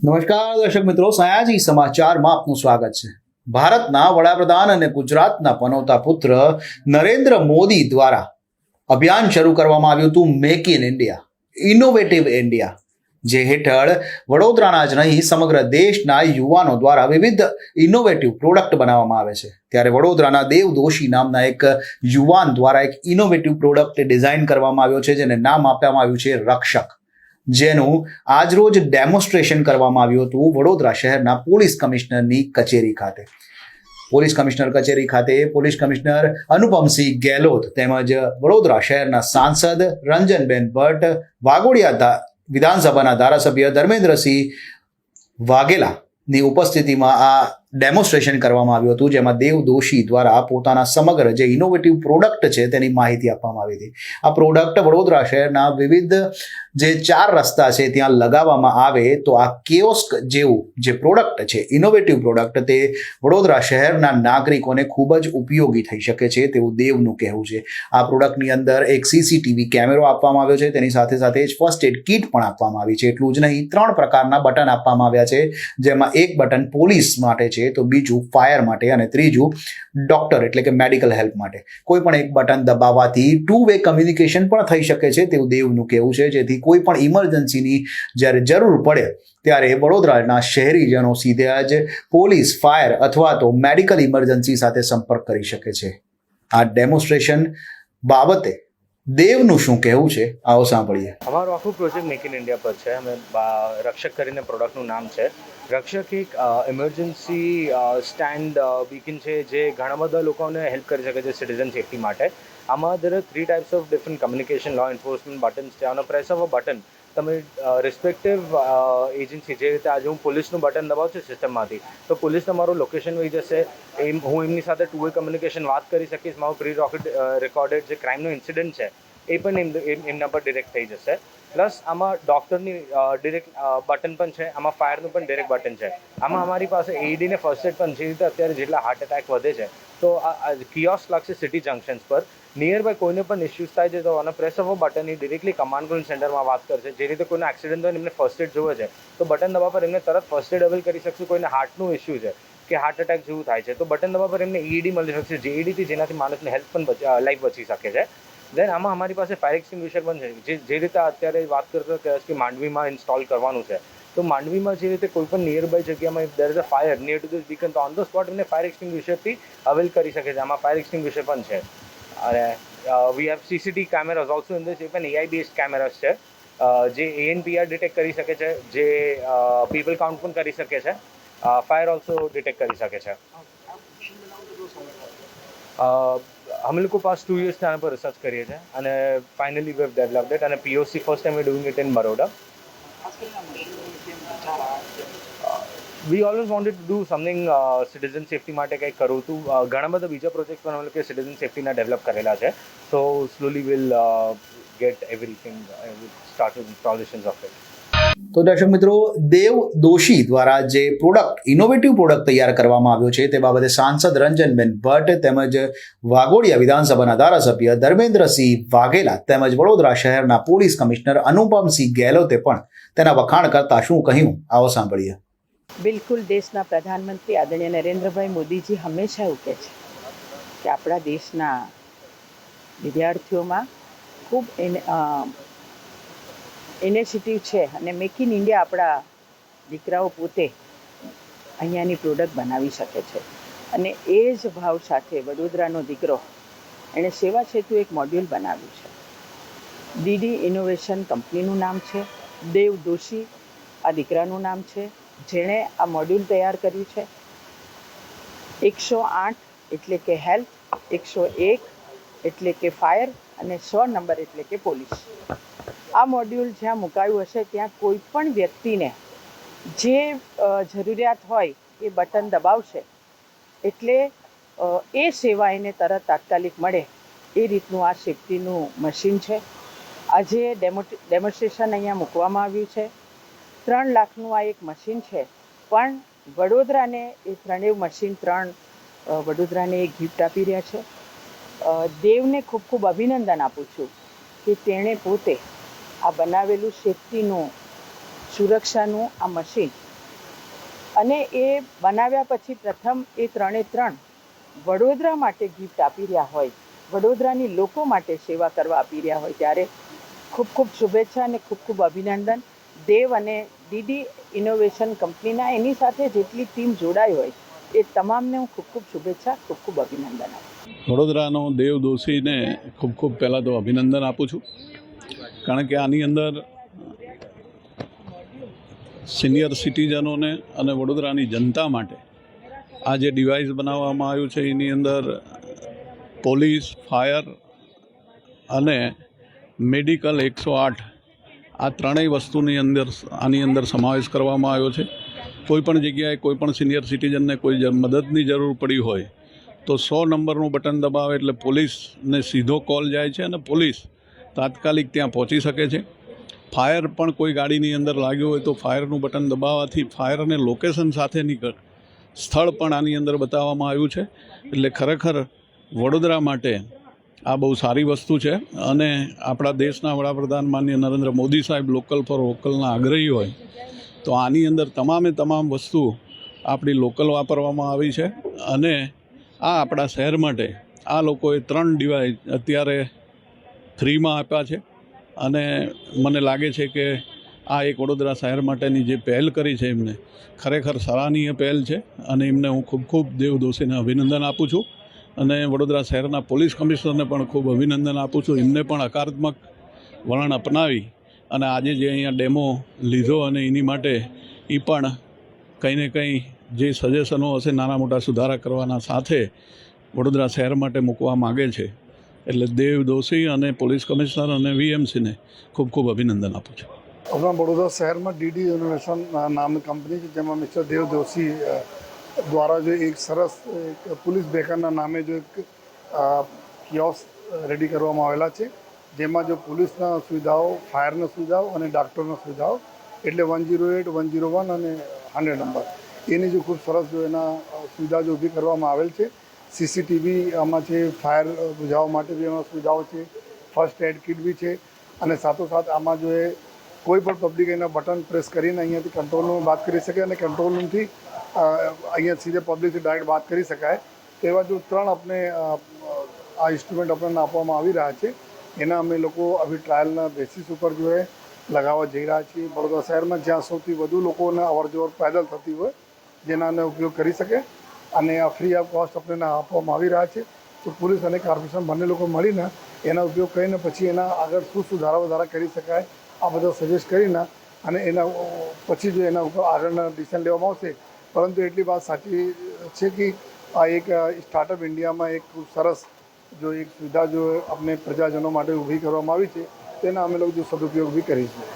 નમસ્કાર દર્શક મિત્રો, સયાજી સમાચારમાં આપનું સ્વાગત છે. ભારતના વડાપ્રધાન અને ગુજરાતના પનોતા પુત્ર નરેન્દ્ર મોદી દ્વારા અભિયાન શરૂ કરવામાં આવ્યું હતું make in India, innovative India, જે હેઠળ વડોદરાના જ નહીં સમગ્ર દેશના યુવાનો દ્વારા વિવિધ ઇનોવેટિવ પ્રોડક્ટ બનાવવામાં આવે છે. ત્યારે વડોદરાના દેવ દોશી નામના એક યુવાન દ્વારા એક ઇનોવેટિવ પ્રોડક્ટ ડિઝાઇન કરવામાં આવ્યો છે, જેને નામ આપવામાં આવ્યું છે રક્ષક, જેનું આજરોજ ડેમોન્સ્ટ્રેશન કરવામાં આવ્યું હતું વડોદરા શહેરના પોલીસ કમિશનરની કચેરી ખાતે. પોલીસ કમિશનર કચેરી ખાતે પોલીસ કમિશનર અનુપમસિંહ ગેહલોત તેમજ વડોદરા શહેરના સાંસદ રંજનબેન ભટ્ટ, વાઘોડિયા વિધાનસભાના ધારાસભ્ય ધર્મેન્દ્રસિંહ વાઘેલાની ઉપસ્થિતિમાં આ ડેમોન્સ્ટ્રેશન કરવામાં આવ્યું હતું, જેમાં દેવ દોશી દ્વારા પોતાના સમગ્ર જે ઇનોવેટિવ પ્રોડક્ટ છે તેની માહિતી આપવામાં આવી હતી. આ પ્રોડક્ટ વડોદરા શહેરના વિવિધ જે 4 રસ્તા છે ત્યાં લગાવવામાં આવે તો આ કિયોસ્ક જેવું જે પ્રોડક્ટ છે, ઇનોવેટિવ પ્રોડક્ટ, તે વડોદરા શહેરના નાગરિકોને ખૂબ જ ઉપયોગી થઈ શકે છે તેવું દેવનું કહેવું છે. આ પ્રોડક્ટની અંદર એક સીસીટીવી કેમેરો આપવામાં આવ્યો છે, તેની સાથે સાથે જ ફર્સ્ટ એડ કિટ પણ આપવામાં આવી છે. એટલું જ નહીં, 3 પ્રકારના બટન આપવામાં આવ્યા છે, જેમાં એક બટન પોલીસ માટે છે, તો બીજું ફાયર માટે અને ત્રીજું ડોક્ટર એટલે કે મેડિકલ હેલ્પ માટે. કોઈ પણ એક બટન દબાવવાથી 2-વે કમ્યુનિકેશન પણ થઈ શકે છે તેવું દેવનું કહેવું છે, જેથી કોઈ પણ ઇમરજન્સીની જ્યારે જરૂર પડે ત્યારે વડોદરાના શહેરીજનો સીધા જ પોલીસ, ફાયર અથવા તો મેડિકલ ઇમરજન્સી સાથે સંપર્ક કરી શકે છે. આ ડેમોન્સ્ટ્રેશન બાબતે દેવનું શું કહેવું છે, આવો સાંભળીએ. અમારું આખું પ્રોજેક્ટ મેક ઇન ઇન્ડિયા પર છે. અમે રક્ષક કરીને પ્રોડક્ટનું નામ છે. રક્ષક એક ઇમરજન્સી સ્ટેન્ડ બીકન છે, જે ઘણા બધા લોકોને હેલ્પ કરી શકે છે સિટીઝન સેફટી માટે. આમાં there are 3 types of different communication law enforcement buttons છે. આનો પ્રેસ ઓફ અ બટન તમે રિસ્પેક્ટિવ એજન્સી, જે રીતે આજે હું પોલીસનું બટન દબાવું છું સિસ્ટમમાંથી, તો પોલીસ તમારું લોકેશન હોઈ જશે. હું એમની સાથે 2-વે કમ્યુનિકેશન વાત કરી શકીશ. મારું પ્રી રેકોર્ડેડ જે ક્રાઇમનો ઇન્સિડન્ટ છે એ પણ એમના પર ડિરેક્ટ થઈ જશે. પ્લસ આમાં ડૉક્ટરની ડિરેક્ટ બટન પણ છે, આમાં ફાયરનું પણ ડિરેક્ટ બટન છે. આમાં અમારી પાસે એઈડી ને ફર્સ્ટ એડ પણ છે. રીતે અત્યારે જેટલા હાર્ટ એટેક વધે છે, તો આ કિયોસ્ક લાગશે સિટી જંકશન્સ પર. નિયર બાય કોઈને પણ ઇસ્યુઝ થાય છે તો આનો press of a button A directly command control સેન્ટરમાં વાત કરશે. જે રીતે કોઈનો એક્સિડન્ટ હોય એમને ફર્સ્ટ એડ જોવે છે, તો બટન દબા પર એમને તરત ફર્સ્ટ એડ અવેલ કરી શકશું. કોઈને હાર્ટનું ઇસ્યુ છે કે હાર્ટ એટેક જેવું થાય છે, તો બટન દબા પર એમને ઈઈડી મળી શકશે, જેઈડીથી જેનાથી માણસને હેલ્થ પણ લાઈફ બચી શકે છે. દેન આમાં અમારી પાસે ફાયર એક્સટિંગ્વિશર પણ છે, જે રીતે અત્યારે વાત કરતો કે માંડવીમાં ઇન્સ્ટોલ કરવાનું છે. તો માંડવીમાં જે રીતે કોઈ પણ નિયર બાય જગ્યામાં if there is a fire near to this beacon, તો ઓન ધ સ્પોટ એમને ફાયર એક્સટિંગ્વિશરથી અવેલ કરી શકે છે. આમાં ફાયર એક્સટિંગ્વિશર પણ છે. અને we have CCTV cameras also in this. એ પણ એઆઈ બેઝડ કેમેરાઝ છે, જે ANPR ડિટેક્ટ કરી શકે છે, જે પીપલ કાઉન્ટ પણ કરી શકે છે, ફાયર ઓલ્સો ડિટેક્ટ કરી શકે છે. हम लोग को पास 2 years आने पर रिसर्च करिए थे અને finally we have developed it. અને POC first time V doing it in Baroda. V always wanted to do something citizen safety માટે કંઈક કરવું હતું. ઘણા બધા બીજા પ્રોજેક્ટ પણ અમે લોકો સિટીઝન સેફટીના ડેવલપ કરેલા છે. So slowly will get everything start with installations of it. તો દર્શક મિત્રો, દેવ દોશી દ્વારા જે પ્રોડક્ટ, ઇનોવેટિવ પ્રોડક્ટ તૈયાર કરવામાં આવ્યો છે તે બાબતે સાંસદ રંજનબેન ભટ્ટ તેમજ વાઘોડિયા વિધાનસભાના ધારાસભ્ય ધર્મેન્દ્રસિંહ વાઘેલા તેમજ વડોદરા શહેરના પોલીસ કમિશનર અનુપમસિંહ ગેહલોતે પણ તેના વખાણ કરતા શું કહ્યું, આવો સાંભળીએ. બિલકુલ, દેશના પ્રધાનમંત્રી આદરણીય નરેન્દ્રભાઈ મોદીજી હંમેશા એવું કહે છે કે આપણા દેશના વિદ્યાર્થીઓમાં ખૂબ ઇનિશિયેટિવ છે અને મેક ઇન ઇન્ડિયા આપણા દીકરાઓ પોતે અહીંયાની પ્રોડક્ટ બનાવી શકે છે. અને એ જ ભાવ સાથે વડોદરાનો દીકરો એણે સેવા સેતુ એક મોડ્યુલ બનાવ્યું છે. ડીડી ઇનોવેશન કંપનીનું નામ છે. દેવ દોશી આ દીકરાનું નામ છે, જેણે આ મોડ્યુલ તૈયાર કર્યું છે. 108 એટલે કે હેલ્થ, 101 એટલે કે ફાયર અને 100 નંબર એટલે કે પોલીસ. આ મોડ્યુલ જ્યાં મુકાયું હશે ત્યાં કોઈ પણ વ્યક્તિને જે જરૂરિયાત હોય એ બટન દબાવશે એટલે એ સેવા એને તરત તાત્કાલિક મળે, એ રીતનું આ સેફ્ટીનું મશીન છે. આજે ડેમોન્સ્ટ્રેશન અહીંયા મૂકવામાં આવ્યું છે. 3 લાખનું આ એક મશીન છે, પણ વડોદરાને એ 3 મશીન વડોદરાને એક ગિફ્ટ આપી રહ્યા છે. દેવને ખૂબ ખૂબ અભિનંદન આપું છું કે તેણે પોતે આ બનાવેલું સેફ્ટીનું, સુરક્ષાનું આ મશીન અને એ બનાવ્યા પછી પ્રથમ એ 3 વડોદરા માટે ગિફ્ટ આપી રહ્યા હોય, વડોદરાની લોકો માટે સેવા કરવા આપી રહ્યા હોય, ત્યારે ખૂબ ખૂબ શુભેચ્છા અને ખૂબ ખૂબ અભિનંદન. દેવ અને ડીડી ઇનોવેશન કંપનીના એની સાથે જેટલી ટીમ જોડાઈ હોય એ તમામને હું ખૂબ ખૂબ શુભેચ્છા, ખૂબ ખૂબ અભિનંદન આપું. વડોદરાનો દેવ દોશીને ખૂબ ખૂબ પહેલાં તો અભિનંદન આપું છું, કારણ કે આની અંદર સિનિયર સિટીઝનોને અને વડોદરાની જનતા માટે આ જે ડિવાઇસ બનાવવામાં આવ્યું છે એની અંદર પોલીસ, ફાયર અને મેડિકલ 108 આ ત્રણેય વસ્તુની અંદર આની અંદર સમાવેશ કરવામાં આવ્યો છે. કોઈપણ જગ્યાએ કોઈપણ સિનિયર સિટીઝનને કોઈ મદદની જરૂર પડી હોય તો 100 નંબરનું બટન દબાવે એટલે પોલીસને સીધો કોલ જાય છે અને પોલીસ તાત્કાલિક ત્યાં પહોંચી શકે છે. ફાયર પણ કોઈ ગાડીની અંદર લાગ્યું હોય તો ફાયરનું બટન દબાવવાથી ફાયરને લોકેશન સાથેની સ્થળ પણ આની અંદર બતાવવામાં આવ્યું છે. એટલે ખરેખર વડોદરા માટે આ બહુ સારી વસ્તુ છે. અને આપણા દેશના વડાપ્રધાન માનનીય નરેન્દ્ર મોદી સાહેબ લોકલ ફોર વોકલના આગ્રહી હોય તો આની અંદર તમામ વસ્તુ આપણી લોકલ વાપરવામાં આવી છે. અને આ આપણા શહેર માટે આ લોકોએ 3 ડિવાઇસ અત્યારે ફ્રીમાં આપ્યા છે. અને મને લાગે છે કે આ એક વડોદરા શહેર માટેની જે પહેલ કરી છે એમને ખરેખર સરાહનીય પહેલ છે. અને એમને હું ખૂબ ખૂબ દેવ દોશીને અભિનંદન આપું છું. અને વડોદરા શહેરના પોલીસ કમિશનરને પણ ખૂબ અભિનંદન આપું છું. એમને પણ હકારાત્મક વલણ અપનાવી અને આજે જે અહીંયા ડેમો લીધો અને એની માટે એ પણ કંઈ ને કંઈ જે સજેશનો હશે નાના મોટા સુધારા કરવાના સાથે વડોદરા શહેર માટે મૂકવા માગે છે. એટલે દેવ દોશી અને પોલીસ કમિશનર અને વીએમસીને ખૂબ ખૂબ અભિનંદન આપું છું. આપણા વડોદરા શહેરમાં ડીડી ઇનોવેશન નામની કંપની છે, જેમાં મિસ્ટર દેવ દોશી દ્વારા જો એક સરસ એક પોલીસ બેકરના નામે જો એક કિયોસ્ક રેડી કરવામાં આવેલા છે, જેમાં જો પોલીસના સુવિધાઓ, ફાયરના સુવિધાઓ અને ડાક્ટરના સુવિધાઓ એટલે 108, 101 અને 100 નંબર એની જો ખૂબ સરસ જો એના સુવિધા જો ઊભી કરવામાં આવેલ છે. સીસીટીવી આમાં છે, ફાયર બુઝાવવા માટે બી એમાં સુવિધાઓ છે, ફર્સ્ટ એડ કિટ બી છે. અને સાથોસાથ આમાં જો એ કોઈ પણ પબ્લિક એના બટન પ્રેસ કરીને અહીંયાથી કંટ્રોલ રૂમમાં વાત કરી શકે અને કંટ્રોલ રૂમથી અહીંયા સીધે પબ્લિકથી ડાયરેક્ટ વાત કરી શકાય તેવા જો 3 આપણે આ ઇન્સ્ટ્રુમેન્ટ આપણને આપવામાં આવી રહ્યા છે. એના અમે લોકો અભી ટ્રાયલના બેસિસ ઉપર જો એ લગાવવા જઈ રહ્યા છીએ. વડોદરા શહેરમાં જ્યાં સૌથી વધુ લોકોને અવરજવર પેદલ થતી હોય જેનાને ઉપયોગ કરી શકે અને આ ફ્રી ઓફ કોસ્ટ આપણને આપવામાં આવી રહ્યા છે. તો પોલીસ અને કોર્પોરેશન બંને લોકો મળીને એના ઉપયોગ કરીને પછી એના આગળ શું સુધારા વધારા કરી શકાય આ બધા સજેસ્ટ કરીને અને એના પછી જો એના ઉપર આગળના ડિસિઝન લેવામાં આવશે. પરંતુ એટલી વાત સાચી છે કે આ એક સ્ટાર્ટઅપ ઇન્ડિયામાં એક ખૂબ સરસ જો એક સુવિધા જો આપણે પ્રજાજનો માટે ઊભી કરવામાં આવી છે તેના અમે લોકો જો સદુપયોગ બી કરીશું.